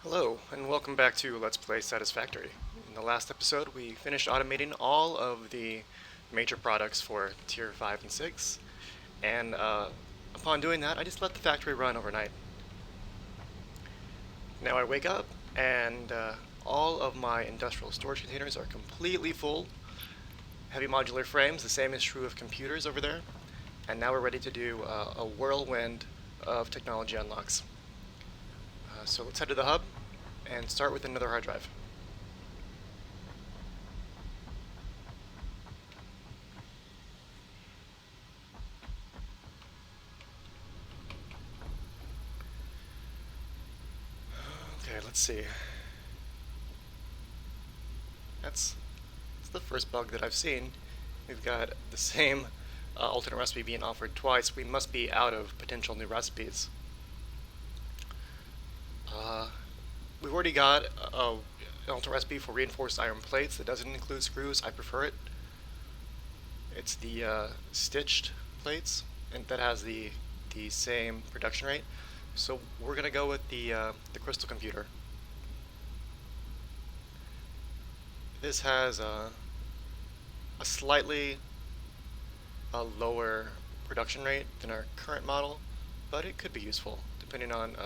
Hello, and welcome back to Let's Play Satisfactory. In the last episode, we finished automating all of the major products for Tier 5 and 6, and upon doing that, I just let the factory run overnight. Now I wake up, and all of my industrial storage containers are completely full. Heavy modular frames, the same is true of computers over there, and now we're ready to do a whirlwind of technology unlocks. So let's head to the hub and start with another hard drive. Okay, let's see. That's the first bug that I've seen. We've got the same alternate recipe being offered twice. We must be out of potential new recipes. We've already got an alternate recipe for reinforced iron plates that doesn't include screws. I prefer it. It's the stitched plates, and that has the same production rate. So we're gonna go with the crystal computer. This has a slightly lower production rate than our current model, but it could be useful depending on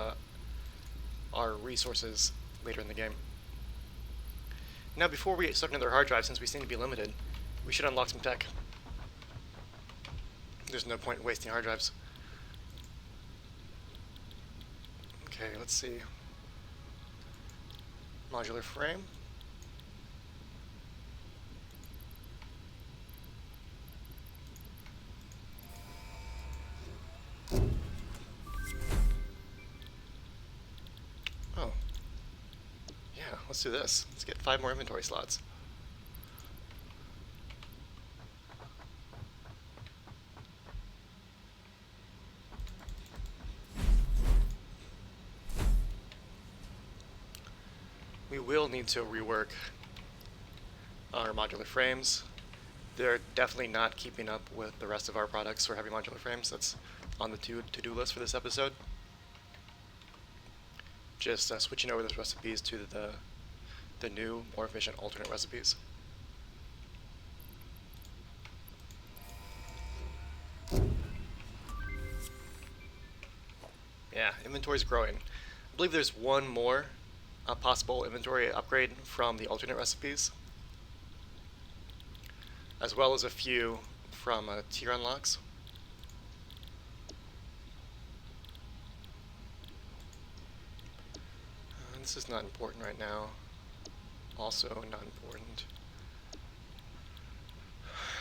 our resources later in the game. Now, before we start another hard drive, since we seem to be limited, we should unlock some tech. There's no point in wasting hard drives. Okay, let's see. Modular frame. Oh. Yeah, let's do this. Let's get 5 more inventory slots. We will need to rework our modular frames. They're definitely not keeping up with the rest of our products for heavy modular frames. That's on the to-do list for this episode. Just switching over those recipes to the new, more efficient alternate recipes. Yeah, inventory's growing. I believe there's one more possible inventory upgrade from the alternate recipes, as well as a few from tier unlocks. This is not important right now. Also not important.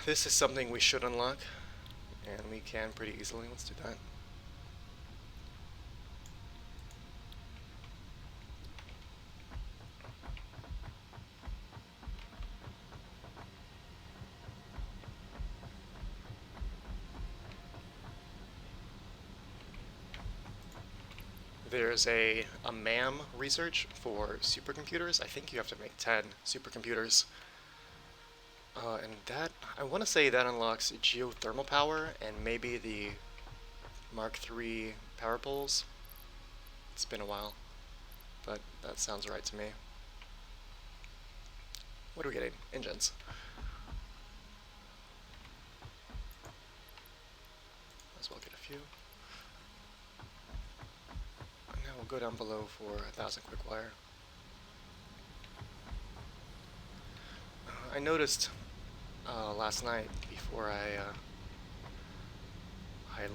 This is something we should unlock, and we can pretty easily. Let's do that. There's a MAM research for supercomputers. I think you have to make 10 supercomputers. And that, I want to say that unlocks geothermal power and maybe the Mark III power poles. It's been a while, but that sounds right to me. What are we getting? Engines. Might as well get a few. Now we'll go down below for 1,000 quick wire. I noticed last night before I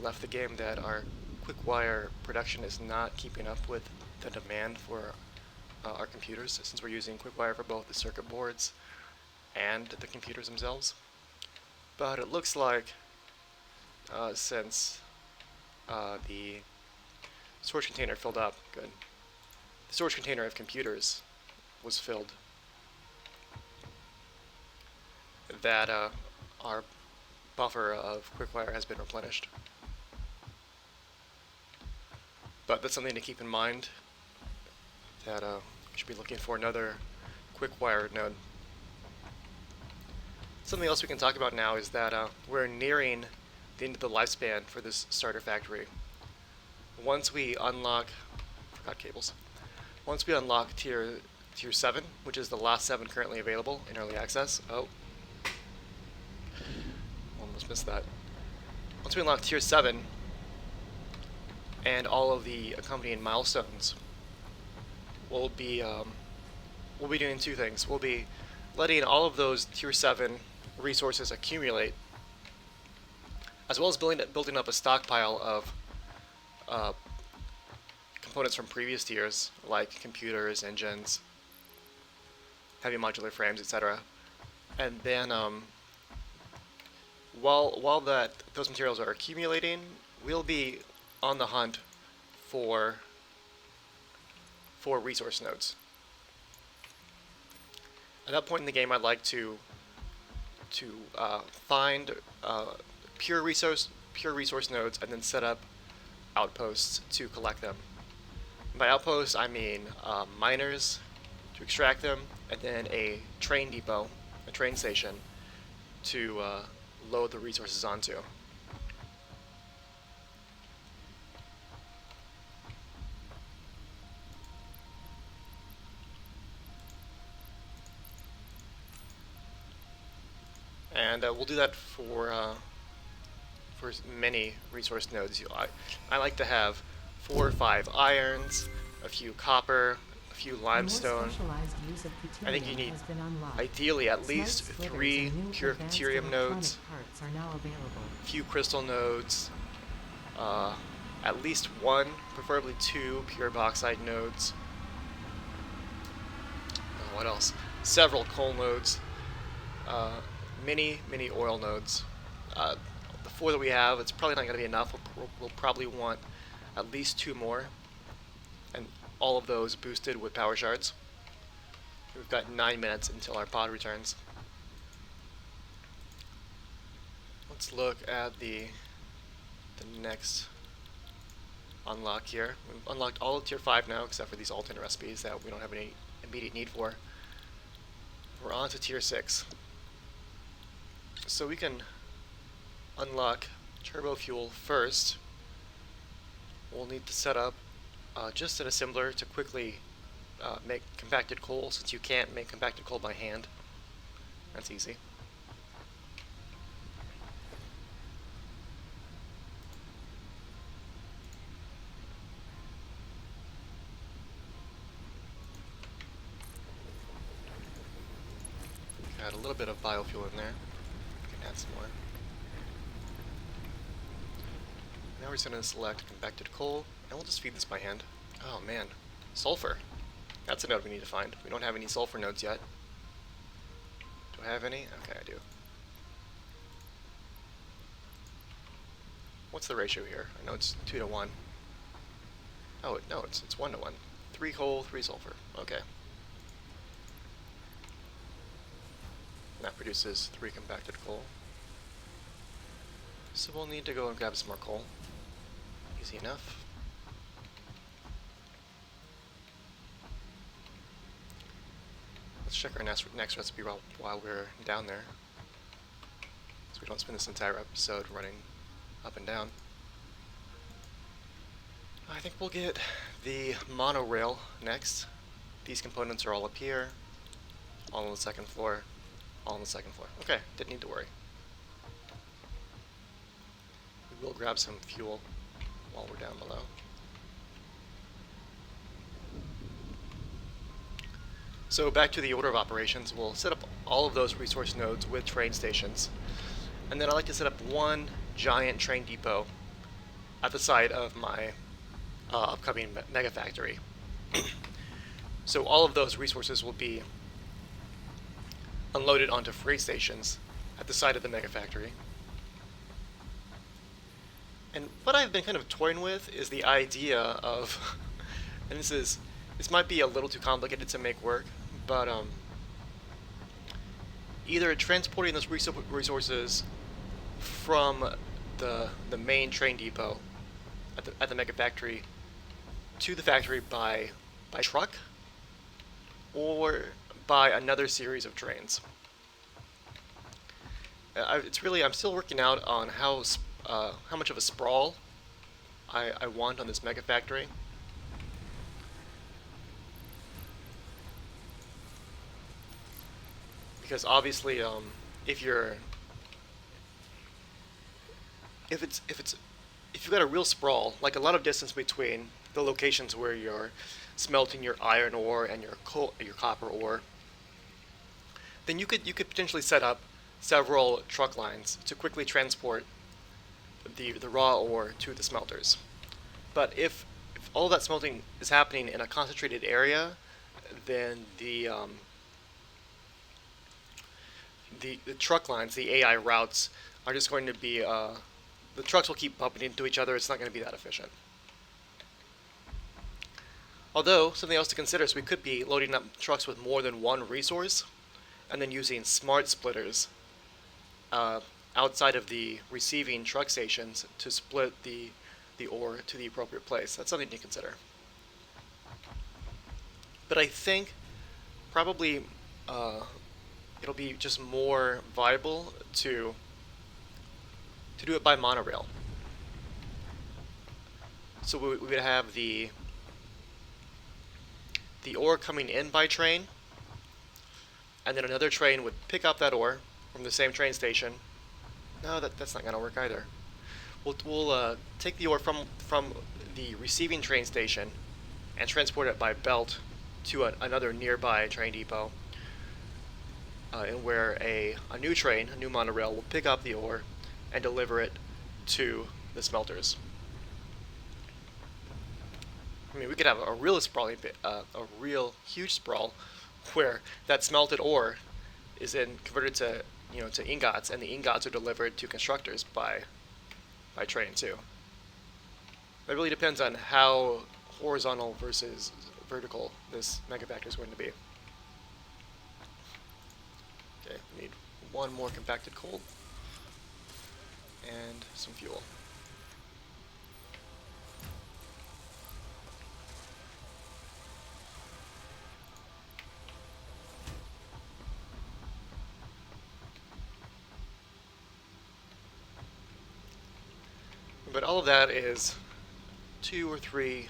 left the game that our quick wire production is not keeping up with the demand for our computers, since we're using quick wire for both the circuit boards and the computers themselves. But it looks like since the storage container filled up, good. The storage container of computers was filled, that our buffer of quick wire has been replenished. But that's something to keep in mind, that we should be looking for another quick wire node. Something else we can talk about now is that we're nearing the end of the lifespan for this starter factory. Once we unlock, forgot cables. Once we unlock tier 7, which is the last 7 currently available in early access. Oh, almost missed that. Once we unlock tier 7 and all of the accompanying milestones, we'll be doing two things. We'll be letting all of those tier 7 resources accumulate, as well as building up a stockpile of components from previous tiers, like computers, engines, heavy modular frames, etc. And then, while those materials are accumulating, we'll be on the hunt for resource nodes. At that point in the game, I'd like to find pure resource nodes and then set up outposts to collect them. By outposts, I mean miners to extract them, and then a train depot, a train station, to load the resources onto. And we'll do that for many resource nodes. I like to have 4 or 5 irons, a few copper, a few limestone. I think you need, ideally, at least 3 pure deuterium nodes, a few crystal nodes, at least 1, preferably 2 pure bauxite nodes. What else? Several coal nodes, many oil nodes. The 4 that we have, it's probably not going to be enough. We'll probably want at least 2 more, and all of those boosted with power shards. We've got 9 minutes until our pod returns. Let's look at the next unlock here. We've unlocked all of tier 5 now, except for these alternate recipes that we don't have any immediate need for. We're on to tier 6. So we can unlock turbo fuel first. We'll need to set up just an assembler to quickly make compacted coal, since you can't make compacted coal by hand. That's easy. Got a little bit of biofuel in there. We can add some more. Now we're just going to select compacted coal, and we'll just feed this by hand. Oh man, sulfur. That's a node we need to find. We don't have any sulfur nodes yet. Do I have any? Okay, I do. What's the ratio here? I know it's 2 to 1. Oh, no, it's 1 to 1. 3 coal, 3 sulfur. Okay. That produces 3 compacted coal. So we'll need to go and grab some more coal. Easy enough. Let's check our next recipe while we're down there, so we don't spend this entire episode running up and down. I think we'll get the monorail next. These components are all up here, all on the second floor, all on the second floor. Okay, didn't need to worry. We will grab some fuel while we're down below. So back to the order of operations, we'll set up all of those resource nodes with train stations. And then I like to set up one giant train depot at the site of my upcoming mega factory. So all of those resources will be unloaded onto freight stations at the site of the mega factory. And what I've been kind of toying with is the idea of, and this might be a little too complicated to make work, but either transporting those resources from the main train depot at the mega factory to the factory by truck, or by another series of trains. I'm still working out on how much of a sprawl I want on this mega factory. because obviously, if you're if you've got a real sprawl, like a lot of distance between the locations where you're smelting your iron ore and your copper ore, then you could potentially set up several truck lines to quickly transport the raw ore to the smelters. But if all that smelting is happening in a concentrated area, then the truck lines, the AI routes, are just going to be the trucks will keep bumping into each other. It's not going to be that efficient. Although something else to consider is we could be loading up trucks with more than one resource, and then using smart splitters uh, outside of the receiving truck stations to split the ore to the appropriate place. That's something to consider. But I think probably uh, it'll be just more viable to do it by monorail. So we would have the ore coming in by train, and then another train would pick up that ore from the same train station. No, that's not going to work either. We'll take the ore from the receiving train station and transport it by belt to another nearby train depot, and where a new train, a new monorail, will pick up the ore and deliver it to the smelters. I mean, we could have a real sprawling, a real huge sprawl, where that smelted ore is then converted to to ingots, and the ingots are delivered to constructors by train too. It really depends on how horizontal versus vertical this mega factory is going to be. Okay, we need one more compacted coal and some fuel. But all of that is 2 or 3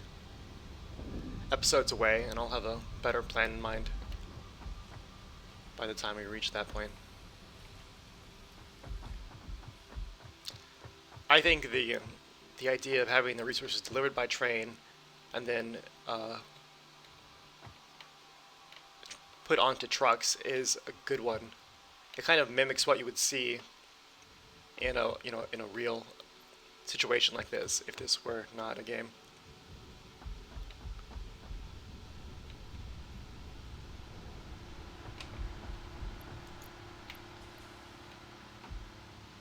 episodes away, and I'll have a better plan in mind by the time we reach that point. I think the idea of having the resources delivered by train and then put onto trucks is a good one. It kind of mimics what you would see in a real situation like this if this were not a game.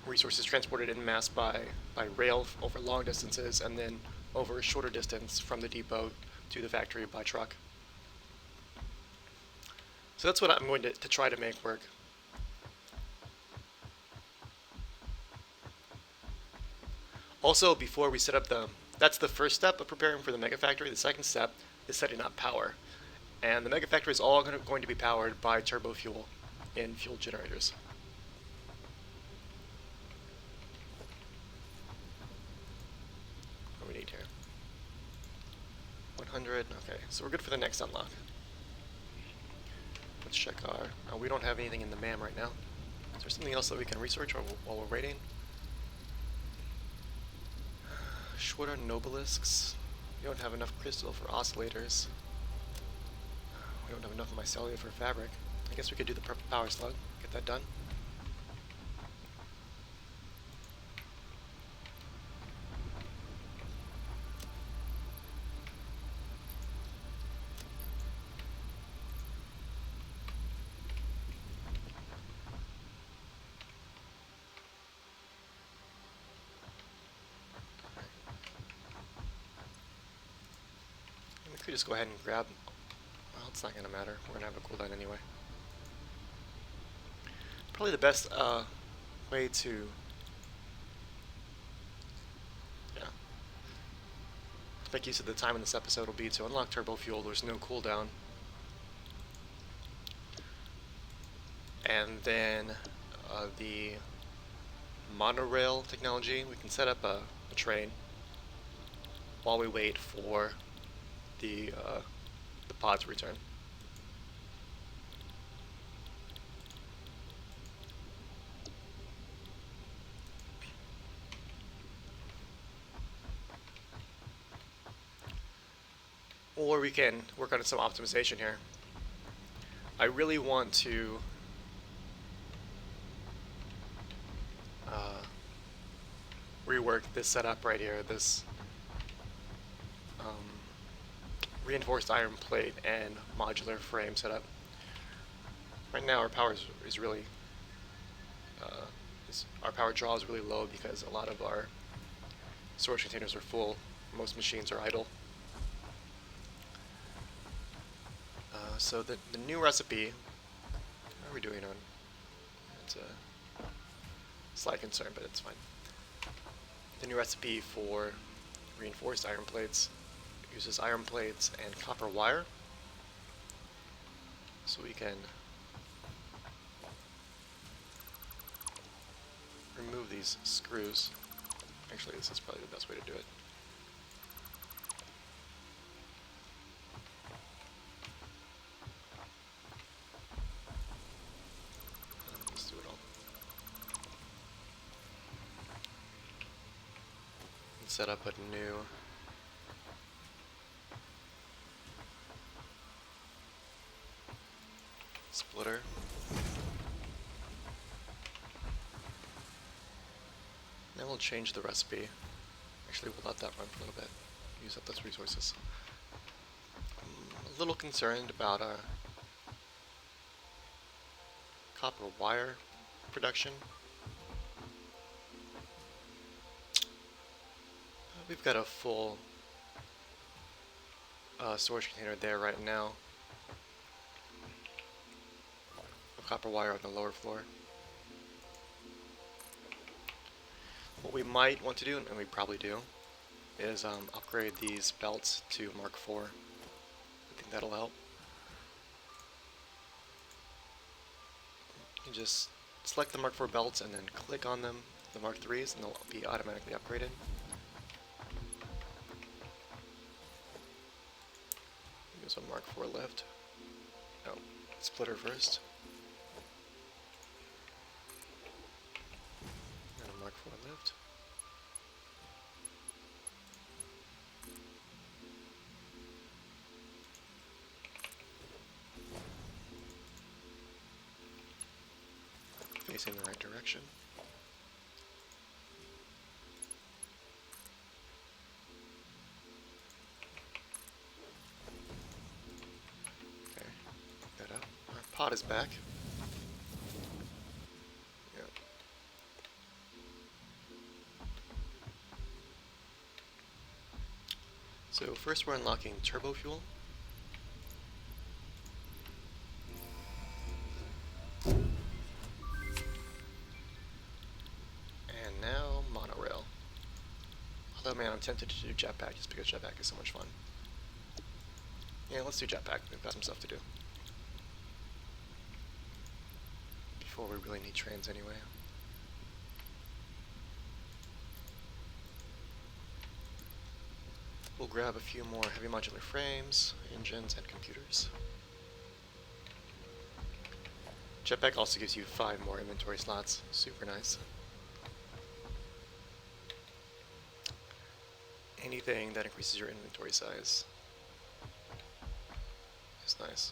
Resources transported in mass by rail over long distances, and then over a shorter distance from the depot to the factory by truck. So that's what I'm going to try to make work. Also, before we set up that's the first step of preparing for the mega factory. The second step is setting up power. And the mega factory is all going to be powered by turbo fuel in fuel generators. What do we need here? 100, okay, so we're good for the next unlock. Let's check our, we don't have anything in the MAM right now. Is there something else that we can research while we're waiting? Shorter nobelisks. We don't have enough crystal for oscillators. We don't have enough mycelia for fabric. I guess we could do the purple power slug, get that done. We could just go ahead and grab, well, it's not going to matter. We're going to have a cooldown anyway. Probably the best way to, make use of the time in this episode will be to unlock turbo fuel. There's no cooldown. And then the monorail technology, we can set up a train while we wait for the pods return. Or we can work on some optimization here. I really want to rework this setup right here, this reinforced iron plate and modular frame setup. Right now our power is really, our power draw is really low because a lot of our storage containers are full. Most machines are idle. So the new recipe, how are we doing on? It's a slight concern, but it's fine. The new recipe for reinforced iron plates uses iron plates and copper wire. So we can remove these screws. Actually, this is probably the best way to do it. Let's do it all. And set up a new splitter. Then we'll change the recipe. Actually, we'll let that run for a little bit. Use up those resources. I'm a little concerned about our copper wire production. We've got a full storage container there right now. Copper wire on the lower floor. What we might want to do, and we probably do, is upgrade these belts to Mark IV. I think that'll help. You just select the Mark IV belts and then click on them, the Mark IIIs, and they'll be automatically upgraded. Use one Mark IV lift. No, splitter first. Mark IV lift. Facing the right direction. Okay, pick that up. Our pot is back. So first we're unlocking turbo fuel. And now monorail. Although man, I'm tempted to do jetpack just because jetpack is so much fun. Yeah, let's do jetpack. We've got some stuff to do. Before we really need trains anyway. We'll grab a few more heavy modular frames, engines, and computers. Jetpack also gives you 5 more inventory slots. Super nice. Anything that increases your inventory size is nice.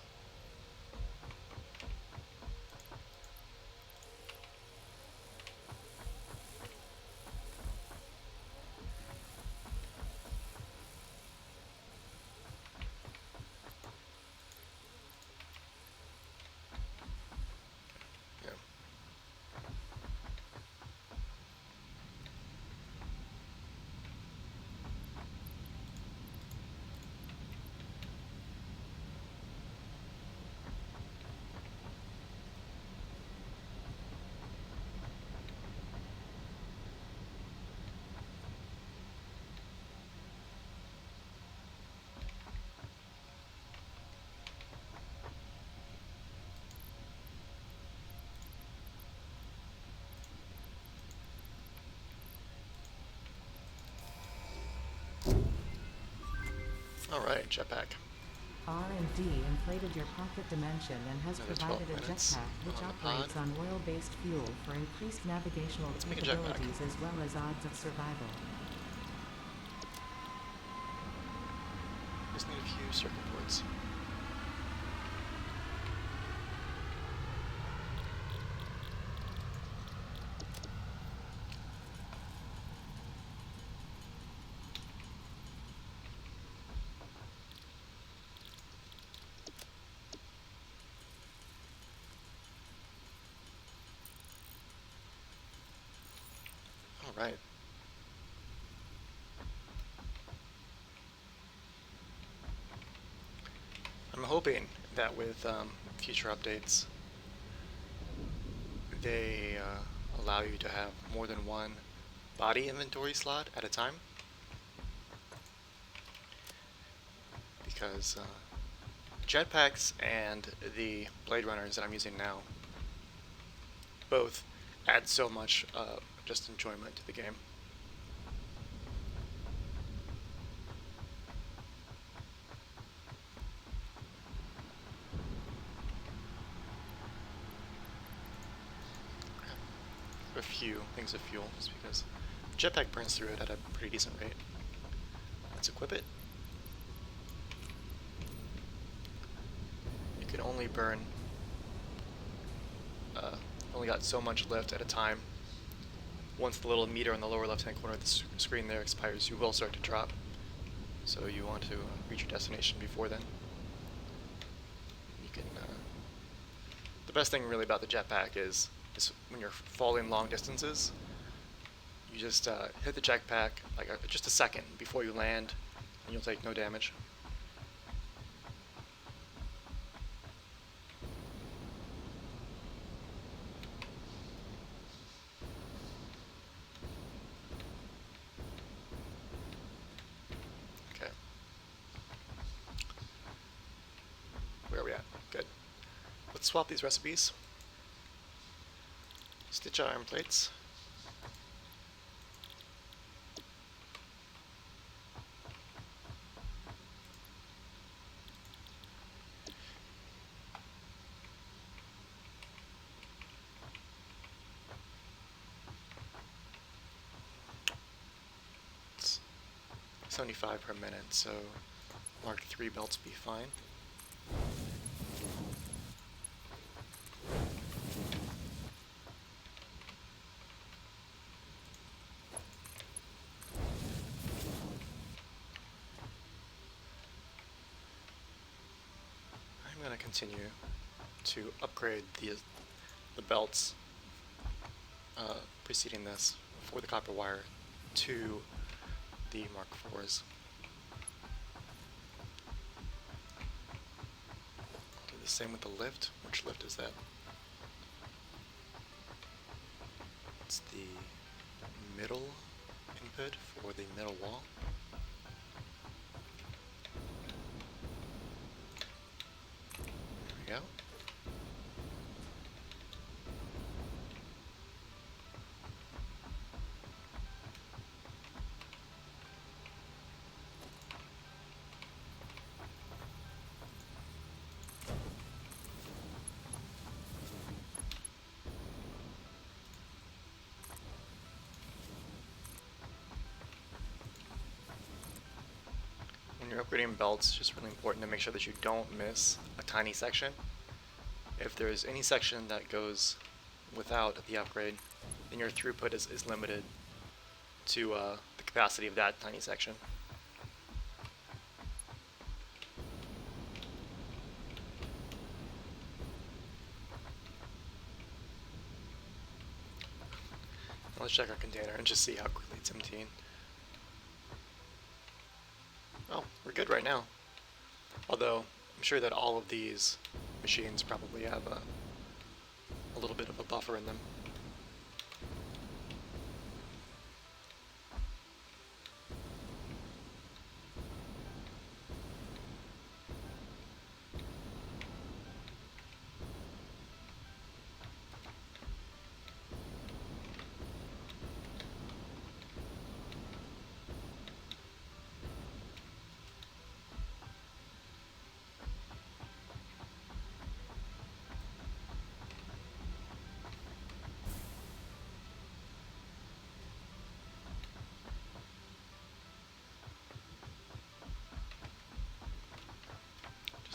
Alright, jetpack. R&D inflated your pocket dimension and has Another provided 12 a minutes jetpack which on the operates pod. on oil-based fuel for increased navigational Make a jetpack. capabilities as well as odds of survival. Just need a few your circuit boards. All right. I'm hoping that with future updates, they allow you to have more than one body inventory slot at a time, because jetpacks and the Blade Runners that I'm using now both add so much just enjoyment to the game. A few things of fuel, just because jetpack burns through it at a pretty decent rate. Let's equip it. You can only burn, only got so much lift at a time. Once the little meter on the lower left hand corner of the screen there expires, you will start to drop. So you want to reach your destination before then. You can, the best thing really about the jetpack is when you're falling long distances, you just hit the jetpack like just a second before you land, and you'll take no damage. Okay. Where are we at? Good. Let's swap these recipes. Stitch our iron plates. It's 75 per minute, so Mark 3 belts be fine. I'm going to continue to upgrade the belts preceding this for the copper wire to the Mark IVs. Do the same with the lift. Which lift is that? It's the middle input for the middle wall. There we go. When you're upgrading belts, it's just really important to make sure that you don't miss a tiny section. If there's any section that goes without the upgrade, then your throughput is limited to the capacity of that tiny section. Let's check our container and just see how quickly it's emptying. Oh, we're good right now. Although, I'm sure that all of these machines probably have a little bit of a buffer in them.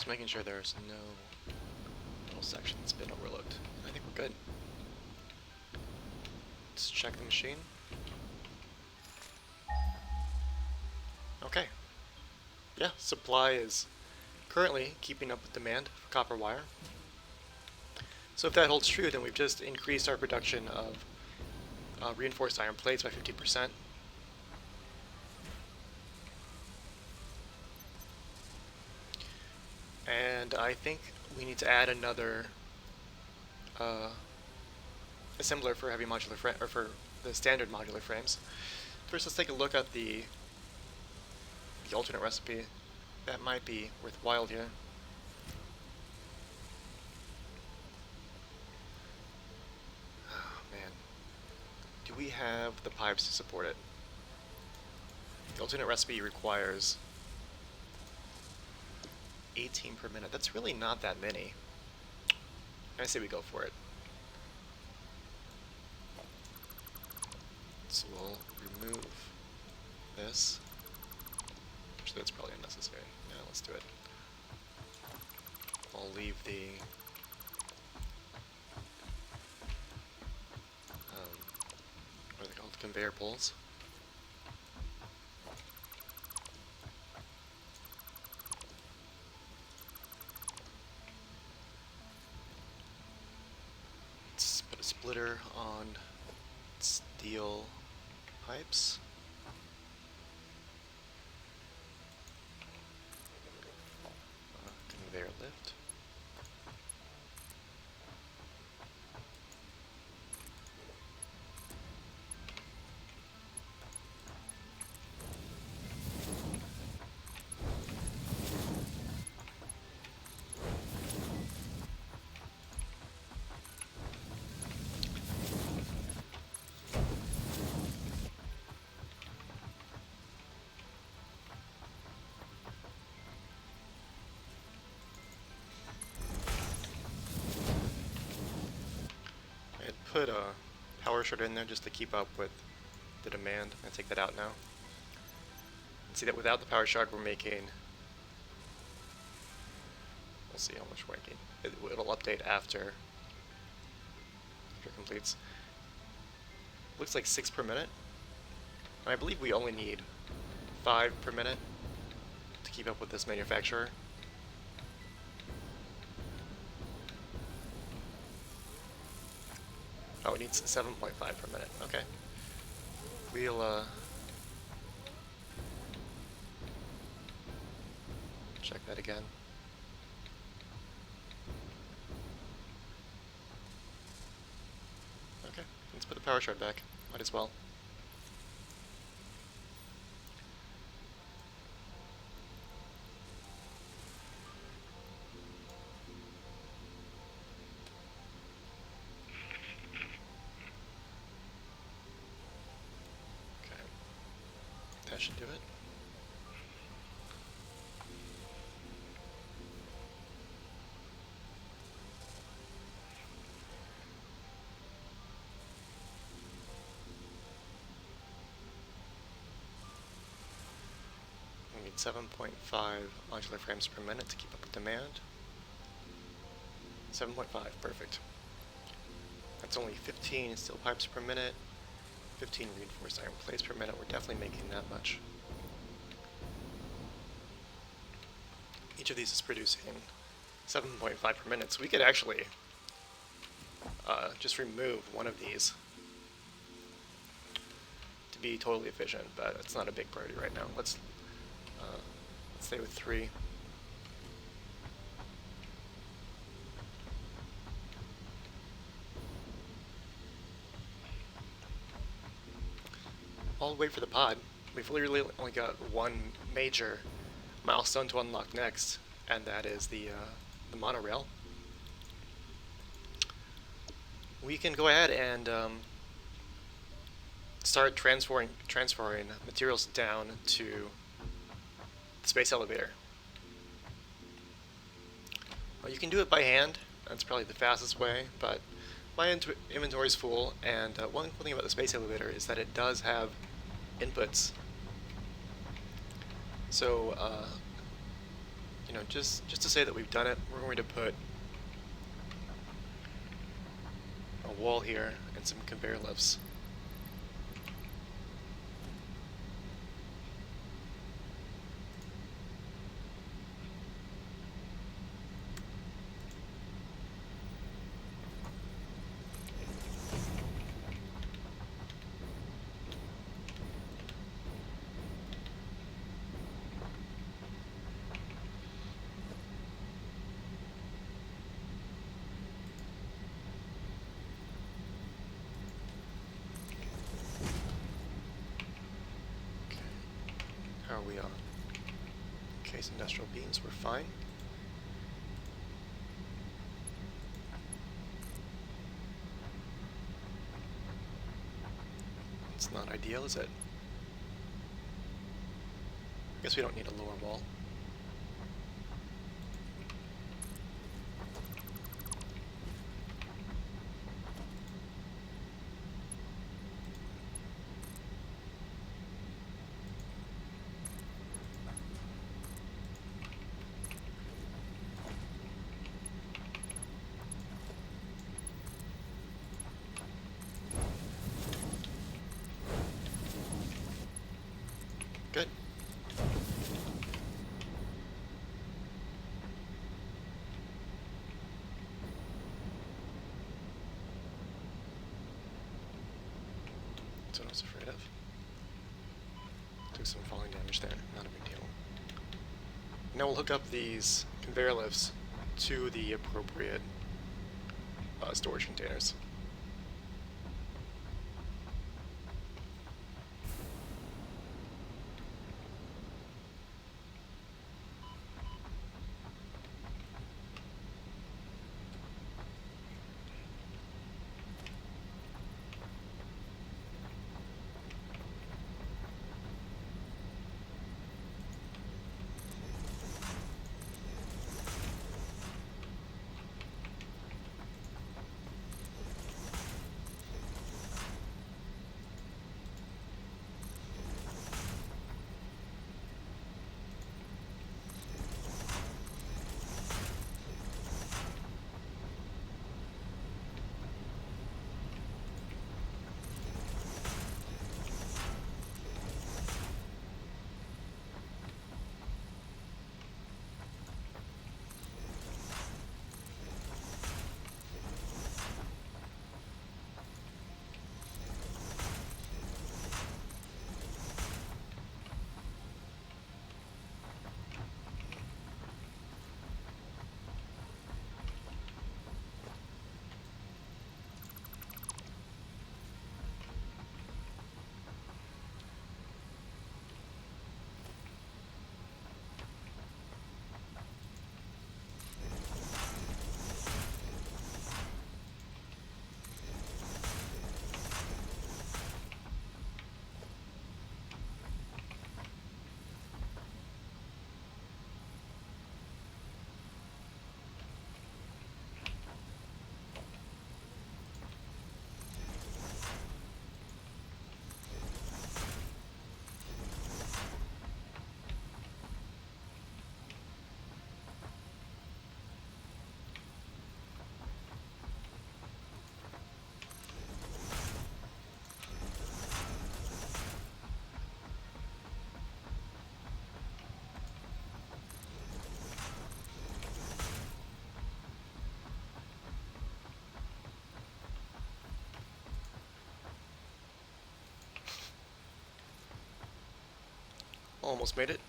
Just making sure there's no little section that's been overlooked. I think we're good. Let's check the machine. Okay. Yeah, supply is currently keeping up with demand for copper wire. So if that holds true, then we've just increased our production of reinforced iron plates by 50%. And I think we need to add another assembler for heavy modular frame, or for the standard modular frames. First, let's take a look at the alternate recipe. That might be worthwhile here. Oh man, do we have the pipes to support it? The alternate recipe requires 18 per minute. That's really not that many. I say we go for it. So we'll remove this. Actually, that's probably unnecessary. Yeah, let's do it. I'll leave the what are they called? Conveyor poles. Let's put a splitter on steel pipes. Conveyor lift. Put a power short in there just to keep up with the demand. I'm going to take that out now. See that without the power shard we're making, we'll see how much we're making. It'll update after it completes. Looks like 6 per minute. And I believe we only need 5 per minute to keep up with this manufacturer. Oh, it needs 7.5 per minute. Okay. We'll check that again. Okay, let's put the power shard back. Might as well. That should do it. We need 7.5 modular frames per minute to keep up with demand. 7.5, perfect. That's only 15 steel pipes per minute. 15 reinforced iron plates per minute. We're definitely making that much. Each of these is producing 7.5 per minute, so we could actually just remove one of these to be totally efficient, but it's not a big priority right now. Let's stay with 3. While we wait for the pod, we've literally only got one major milestone to unlock next, and that is the monorail. We can go ahead and start transferring materials down to the space elevator. Well, you can do it by hand. That's probably the fastest way, but my inventory is full, and one cool thing about the space elevator is that it does have inputs. So just to say that we've done it, we're going to put a wall here and some conveyor lifts. How are we on? Case industrial beams, we're fine. It's not ideal, is it? I guess we don't need a lower wall. Good. That's what I was afraid of. Took some falling damage there, not a big deal. Now we'll hook up these conveyor lifts to the appropriate storage containers. Almost made it.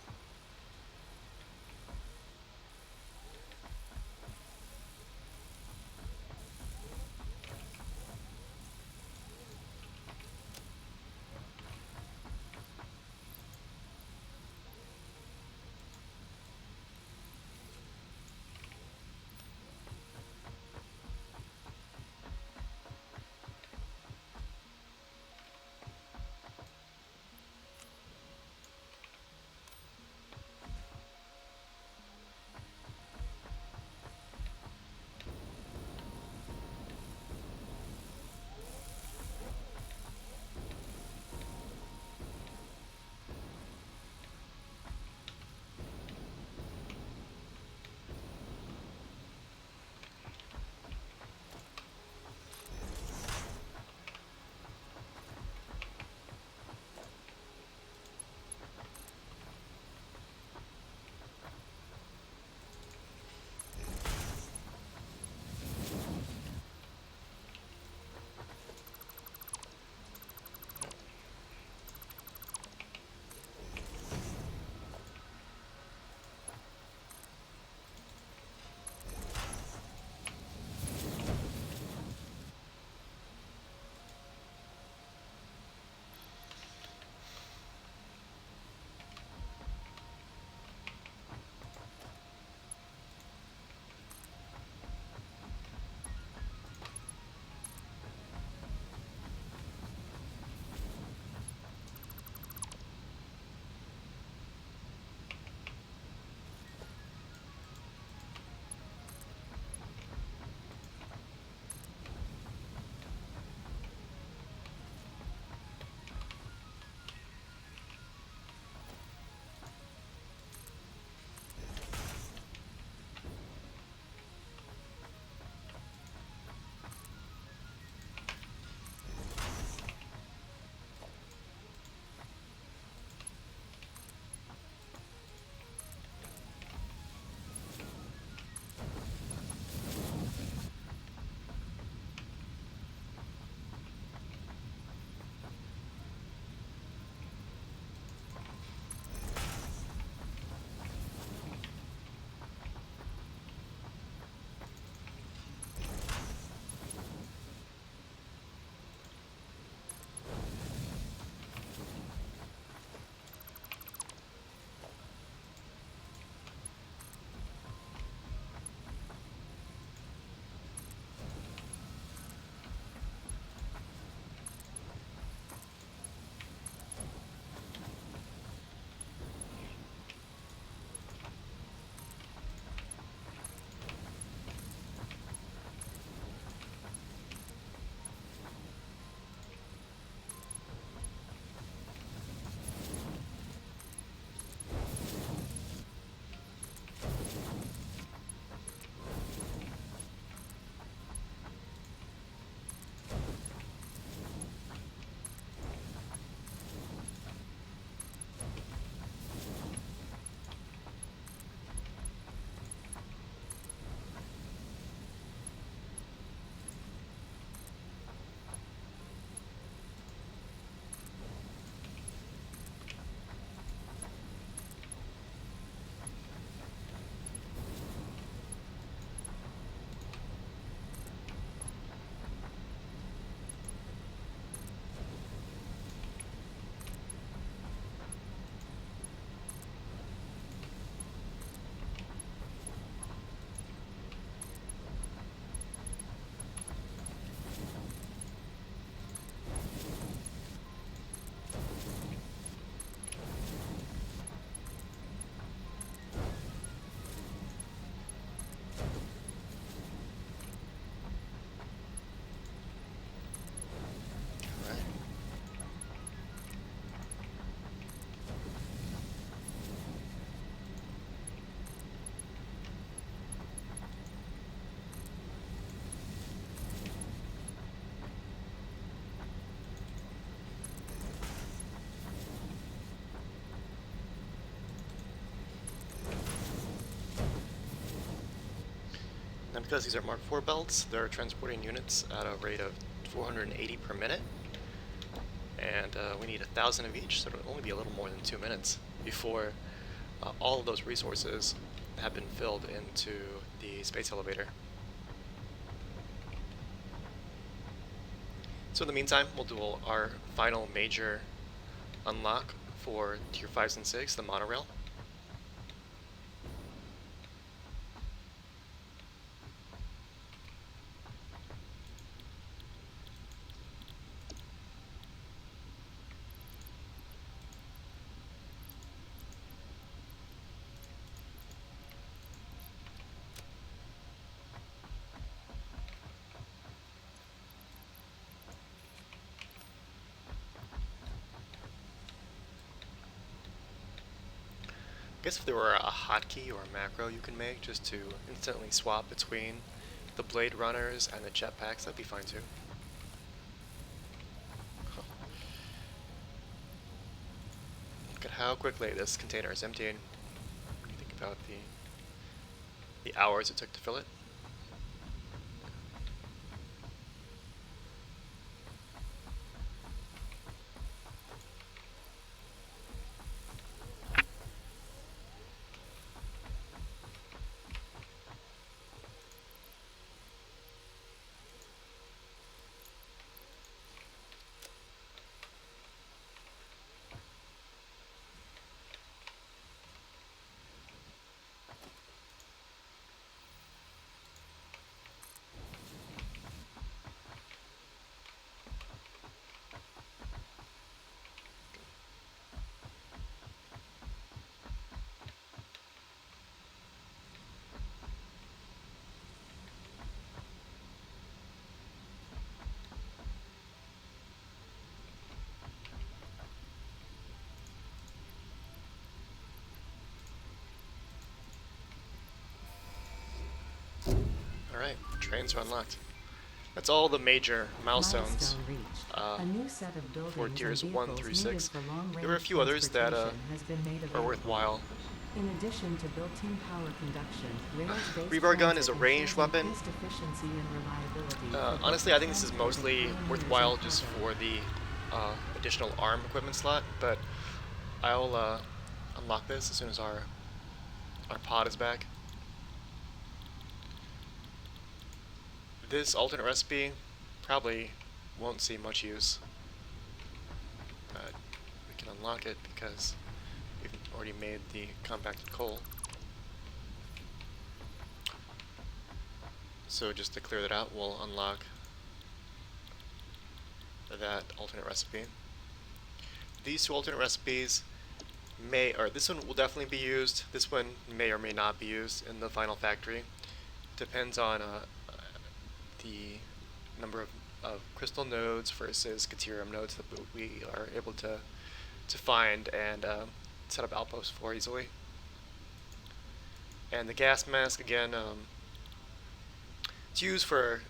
Because these are Mark IV belts, they're transporting units at a rate of 480 per minute. And we need 1,000 of each, so it'll only be a little more than 2 minutes before all of those resources have been filled into the space elevator. So in the meantime, we'll do our final major unlock for Tier 5s and 6, the monorail. I guess if there were a hotkey or a macro you can make just to instantly swap between the Blade Runners and the jetpacks, that'd be fine too. Huh. Look at how quickly this container is emptying. When you think about the hours it took to fill it. Alright, trains are unlocked. That's all the major milestones Milestone reached. A new set of buildings for tiers and 1 vehicles through needed 6. for long-range There were a few others that transportation has been made are available. worthwhile. In addition to built-in power conduction, rails-based Rebar gun is a transit ranged ensures weapon. increased efficiency and reliability for Honestly, I think this is transporting mostly passengers worthwhile and just cargo. for the additional arm equipment slot, but I'll unlock this as soon as our pod is back. This alternate recipe probably won't see much use, but we can unlock it because we've already made the compacted coal. So just to clear that out, we'll unlock that alternate recipe. These two alternate recipes this one will definitely be used, this one may or may not be used in the final factory. Depends on the number of crystal nodes versus Caterium nodes that we are able to find and set up outposts for easily. And the gas mask, again, it's used for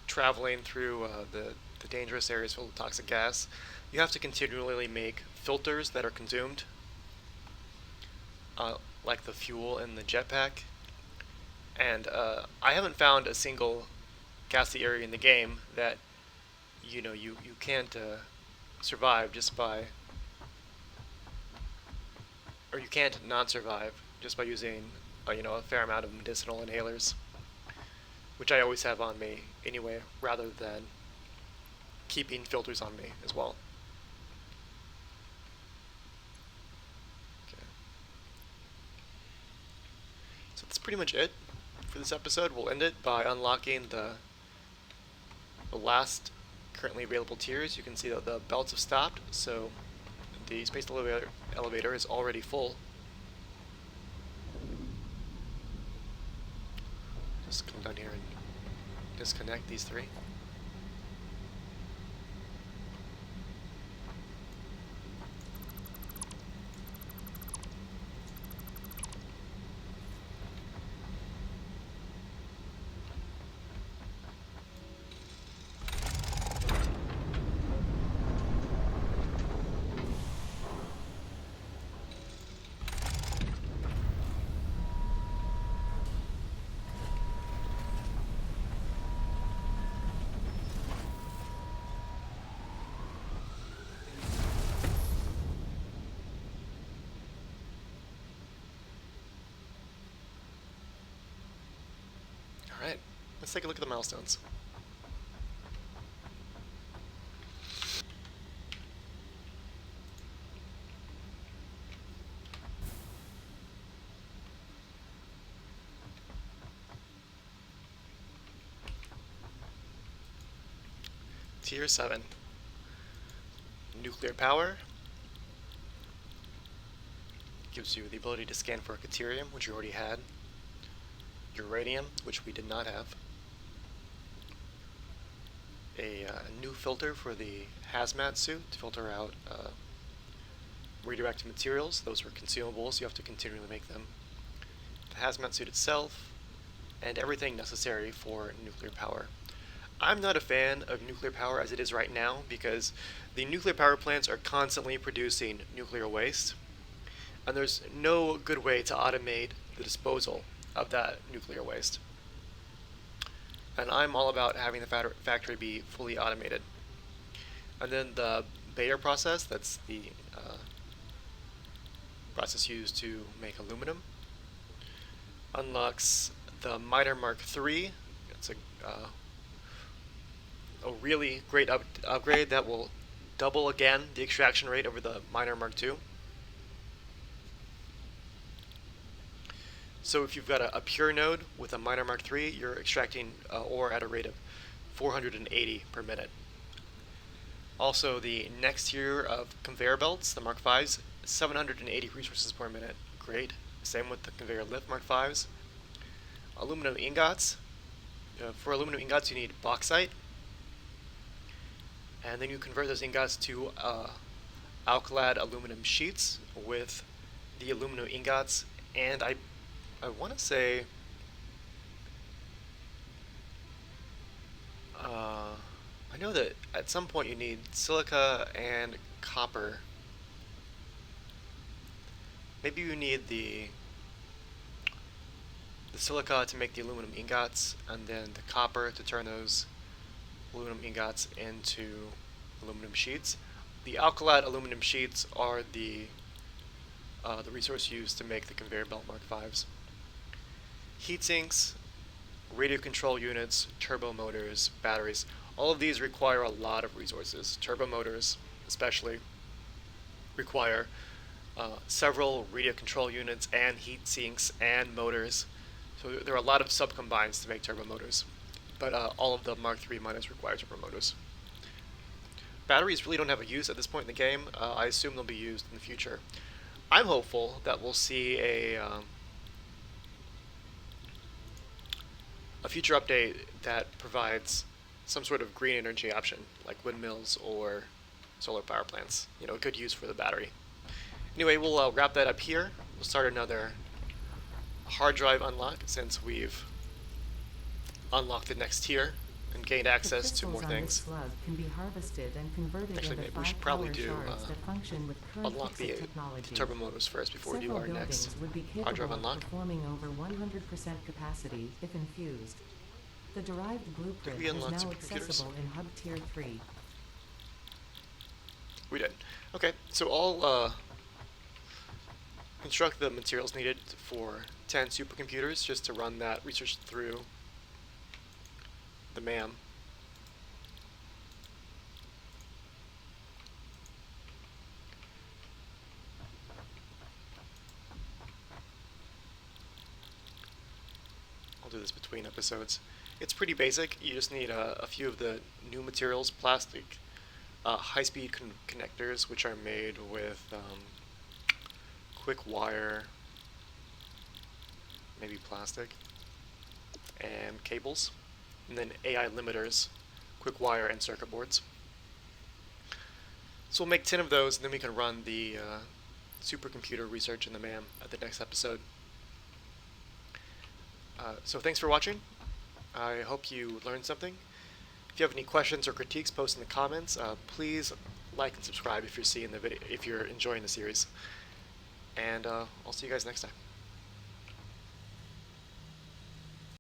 traveling through the dangerous areas filled with toxic gas. You have to continually make filters that are consumed, like the fuel in the jetpack. And I haven't found a single gassy area in the game that you can't survive just by, or you can't not survive just by using a fair amount of medicinal inhalers, which I always have on me anyway, rather than keeping filters on me as well. Okay. So that's pretty much it for this episode. We'll end it by unlocking the last currently available tiers. You can see that the belts have stopped, so the space elevator is already full. Just come down here and disconnect these three. let's take a look at the milestones. Tier 7. Nuclear power. Gives you the ability to scan for deuterium, which you already had. Uranium, which we did not have. A new filter for the hazmat suit to filter out radioactive materials. Those were consumables, you have to continually make them. The hazmat suit itself, and everything necessary for nuclear power. I'm not a fan of nuclear power as it is right now because the nuclear power plants are constantly producing nuclear waste, and there's no good way to automate the disposal of that nuclear waste. And I'm all about having the factory be fully automated. And then the Bayer process, that's the process used to make aluminum, unlocks the Miter Mark III. It's a really great upgrade that will double again the extraction rate over the Miter Mark II. So if you've got a pure node with a Miter Mark III, you're extracting ore at a rate of 480 per minute. Also, the next tier of conveyor belts, the Mark Vs, 780 resources per minute. Great. Same with the conveyor lift Mark Vs. Aluminum ingots. For aluminum ingots, you need bauxite. And then you convert those ingots to alkylate aluminum sheets with the aluminum ingots. And I want to say I know that at some point you need silica and copper. Maybe you need the silica to make the aluminum ingots, and then the copper to turn those aluminum ingots into aluminum sheets. The alkylate aluminum sheets are the resource used to make the conveyor belt Mark Vs. Heat sinks, radio control units, turbo motors, batteries, all of these require a lot of resources. Turbo motors especially require several radio control units and heat sinks and motors. So there are a lot of subcombines to make turbo motors, but all of the Mark III miners require turbo motors. Batteries really don't have a use at this point in the game. I assume they'll be used in the future. I'm hopeful that we'll see a future update that provides some sort of green energy option, like windmills or solar power plants. You know, a good use for the battery. Anyway, we'll wrap that up here. We'll start another hard drive unlock since we've unlocked the next tier and gained access to more things. The slug can be harvested and converted Actually, into maybe we should probably do that function with current unlock the technology. turbo motors first before we do our next would be hard drive capable unlock. of performing over 100% capacity if infused. The derived blueprint we is unlock now some computers? accessible in Hub Tier 3. We did. Okay, so I'll construct the materials needed for 10 supercomputers just to run that research through the MAM. I'll do this between episodes. It's pretty basic. You just need a few of the new materials, plastic, high-speed connectors, which are made with quick wire, maybe plastic, and cables, and then AI limiters, quick wire, and circuit boards. So we'll make 10 of those, and then we can run the supercomputer research in the MAM at the next episode. So thanks for watching. I hope you learned something. If you have any questions or critiques, post in the comments. Please like and subscribe if you're seeing the video, if you're enjoying the series. And I'll see you guys next time.